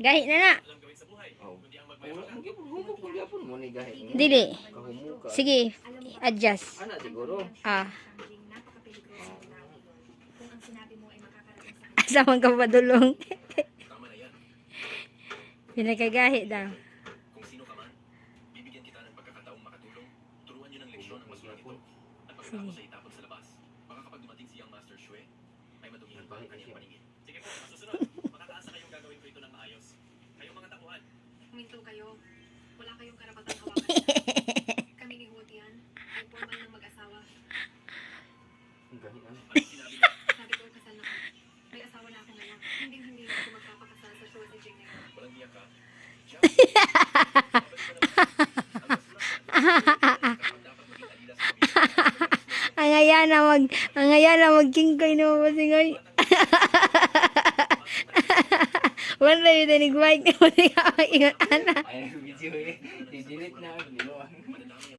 Gahi na na. Oh. Humok mo gyapon mo ni gahi. Dili. Kahumuka. Sige, adjust. Ana siguro. Ah. Asa man ka padulong. Pinakagahi daw. Kung sino ka man, bibigyan kita ng pagkakataong makatulong. Turuan niyo ng leksyon ang masurang ito. At pagkatapos ay itapon sa labas. Baka kapag dumating siyang Master Shue, ay madumihan pa ang kanyang paningin. Sige po, susunod. Makataasa kayong gagawin ko ito ng maayos. Kayong mga tauhan. Huminto kayo. Wala kayong karapatang hawakan. Kami ni Hutian ay formal ng mag-asawa. Gahi ana. Ano sinabi niya? Sabi ko, kasal na ako. May asawa na ako ngayon. Hindi na ako magpapakasal sa show sa Jing ngayon. Walang niya ka. Ang ngaya na magkingkoy na mabasingoy. Wala yun na nag-mic na masingoy. Ay video eh. I-delete na.